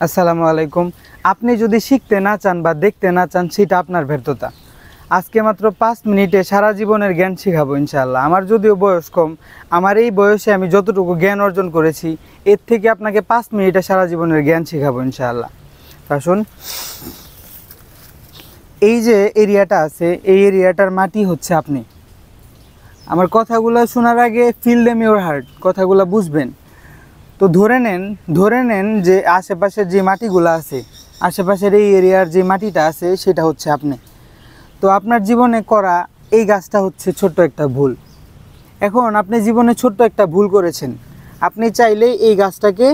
আসসালামু আলাইকুম। আপনি যদি শিখতে না চান বা দেখতে না চান সেটা আপনার ব্যর্থতা। আজকে মাত্র 5 মিনিটে সারা জীবনের জ্ঞান শেখাবো ইনশাআল্লাহ। আমার যদিও বয়স কম, আমার এই বয়সে আমি যতটুকু জ্ঞান অর্জন করেছি এর থেকে আপনাকে 5 মিনিটে সারা জীবনের জ্ঞান শেখাবো ইনশাআল্লাহ। আসুন, এই যে এরিয়াটা আছে এই এরিয়াটার মাটি হচ্ছে আপনি। আমার কথাগুলো শোনার আগে ফিল দেম ইউর হার্ট, কথাগুলো বুঝবেন। তো ধরে নেন যে আশেপাশের যে মাটিগুলো আছে, আশেপাশের এই এরিয়ার যে মাটিটা আছে সেটা হচ্ছে আপনি। তো আপনার জীবনে করা এই গাছটা হচ্ছে ছোট্ট একটা ভুল। এখন আপনি জীবনে ছোট্ট একটা ভুল করেছেন, আপনি চাইলেই এই গাছটাকে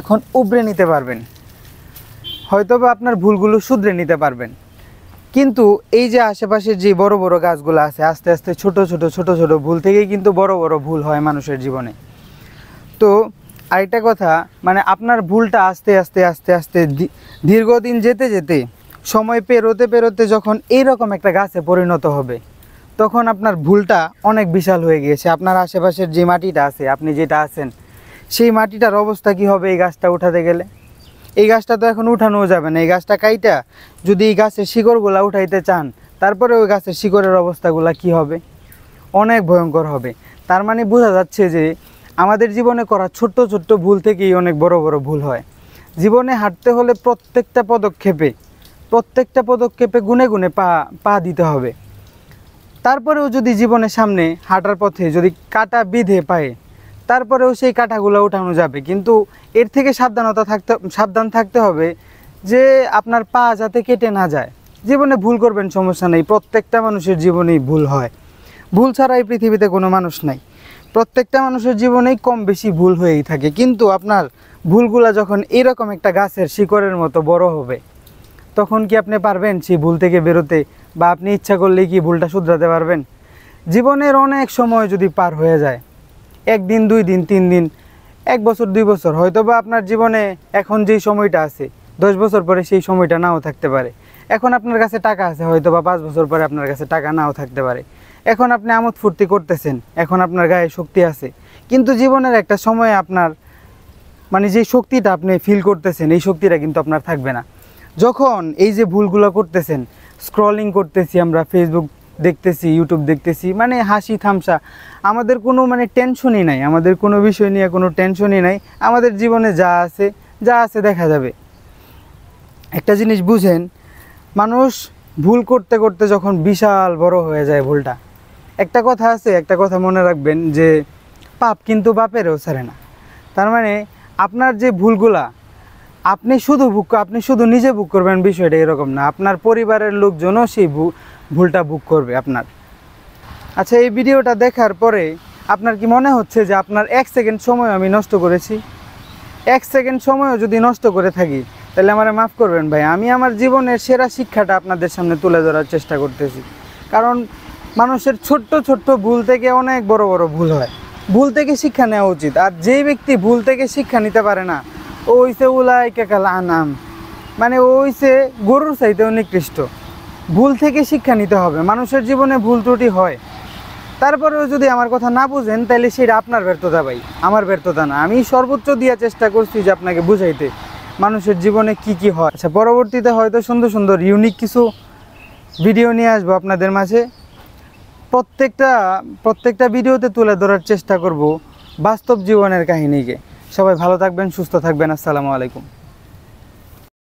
এখন উবড়ে নিতে পারবেন, হয়তোবা আপনার ভুলগুলো শুধরে নিতে পারবেন। কিন্তু এই যে আশেপাশের যে বড় বড় গাছগুলো আছে, আস্তে আস্তে ছোট ছোট ভুল থেকেই কিন্তু বড় বড় ভুল হয় মানুষের জীবনে। তো আরেকটা কথা, মানে আপনার ভুলটা আস্তে আস্তে আস্তে আস্তে দীর্ঘদিন যেতে যেতে সময় পেরোতে যখন এইরকম একটা গাছে পরিণত হবে, তখন আপনার ভুলটা অনেক বিশাল হয়ে গিয়েছে। আপনার আশেপাশের যে মাটিটা আছে, আপনি যেটা আছেন, সেই মাটিটার অবস্থা কি হবে এই গাছটা উঠাতে গেলে? এই গাছটা তো এখন উঠানোও যাবে না। এই গাছটা কাইটা যদি এই গাছের শিকড়গুলা উঠাইতে চান, তারপরে ওই গাছের শিকড়ের অবস্থাগুলা কি হবে? অনেক ভয়ঙ্কর হবে। তার মানে বোঝা যাচ্ছে যে আমাদের জীবনে করা ছোট্ট ছোট্ট ভুল থেকেই অনেক বড় বড় ভুল হয়। জীবনে হাঁটতে হলে প্রত্যেকটা পদক্ষেপে গুনে গুনে পা দিতে হবে। তারপরেও যদি জীবনের সামনে হাঁটার পথে যদি কাটা বিঁধে পায়ে, তারপরেও সেই কাঁটাগুলো উঠানো যাবে, কিন্তু এর থেকে সাবধান থাকতে হবে যে আপনার পা যাতে কেটে না যায়। জীবনে ভুল করবেন, সমস্যা নেই, প্রত্যেকটা মানুষের জীবনেই ভুল হয়। ভুল ছাড়া এই পৃথিবীতে কোনো মানুষ নাই। প্রত্যেকটা মানুষের জীবনেই কম বেশি ভুল হয়েই থাকে, কিন্তু আপনার ভুলগুলা যখন এরকম একটা গাছের শিকড়ের মতো বড় হবে, তখন কি আপনি পারবেন সেই ভুল থেকে বেরোতে? বা আপনি ইচ্ছা করলেই কি ভুলটা শুধরাতে পারবেন? জীবনের অনেক সময় যদি পার হয়ে যায়, 1 দিন 2 দিন 3 দিন, 1 বছর 2 বছর, হয়তো বা আপনার জীবনে এখন যেই সময়টা আছে 10 বছর পরে সেই সময়টা নাও থাকতে পারে। এখন আপনার কাছে টাকা আছে, হয়তো বা 5 বছর পরে আপনার কাছে টাকা নাও থাকতে পারে। এখন আপনি আমোদ ফুর্তি করতেছেন, এখন আপনার গায়ে শক্তি আছে, কিন্তু জীবনের একটা সময় আপনার মানে যে শক্তিটা আপনি ফিল করতেছেন এই শক্তিটা কিন্তু আপনার থাকবে না। যখন এই যে ভুলগুলো করতেছেন, স্ক্রলিং করতেছি আমরা, ফেসবুক দেখতেছি, ইউটিউব দেখতেছি, মানে হাসি থামসা, আমাদের কোনো মানে টেনশনই নাই, আমাদের কোনো বিষয় নিয়ে কোনো টেনশনই নাই, আমাদের জীবনে যা আছে দেখা যাবে। একটা জিনিস বুঝেন, মানুষ ভুল করতে করতে যখন বিশাল বড় হয়ে যায় ভুলটা, একটা কথা আছে, একটা কথা মনে রাখবেন যে পাপ কিন্তু বাপেরও ছাড়ে না। তার মানে আপনার যে ভুলগুলা আপনি শুধু নিজে ভোগ করবেন, বিষয়টা এরকম না, আপনার পরিবারের লোকজনও সেই ভুলটা ভোগ করবে আপনার। আচ্ছা, এই ভিডিওটা দেখার পরে আপনার কি মনে হচ্ছে যে আপনার 1 সেকেন্ড সময় আমি নষ্ট করেছি? 1 সেকেন্ড সময়ও যদি নষ্ট করে থাকি, তাহলে আমারে মাফ করবেন ভাই। আমি আমার জীবনের সেরা শিক্ষাটা আপনাদের সামনে তুলে ধরার চেষ্টা করতেছি। কারণ মানুষের ছোট্ট ভুল থেকে অনেক বড় বড় ভুল হয়। ভুল থেকে শিক্ষা নেওয়া উচিত। আর যেই ব্যক্তি ভুল থেকে শিক্ষা নিতে পারে না, ও হইছে উলাইকা কাল আনাম, মানে ও হইছে গরুর চাইতেও নিকৃষ্ট। ভুল থেকে শিক্ষা নিতে হবে। মানুষের জীবনে ভুল ত্রুটি হয়, তারপরেও যদি আমার কথা না বুঝেন, তাহলে সেটা আপনার ব্যর্থতা ভাই, আমার ব্যর্থতা না। আমি সর্বোচ্চ দেওয়ার চেষ্টা করছি যে আপনাকে বুঝাইতে মানুষের জীবনে কি হয়। আচ্ছা, পরবর্তীতে হয়তো সুন্দর ইউনিক কিছু ভিডিও নিয়ে আসবো আপনাদের মাঝে। প্রত্যেকটা ভিডিওতে তুলে ধরার চেষ্টা করব বাস্তব জীবনের কাহিনীকে। সবাই ভালো থাকবেন, সুস্থ থাকবেন। আসসালামু আলাইকুম।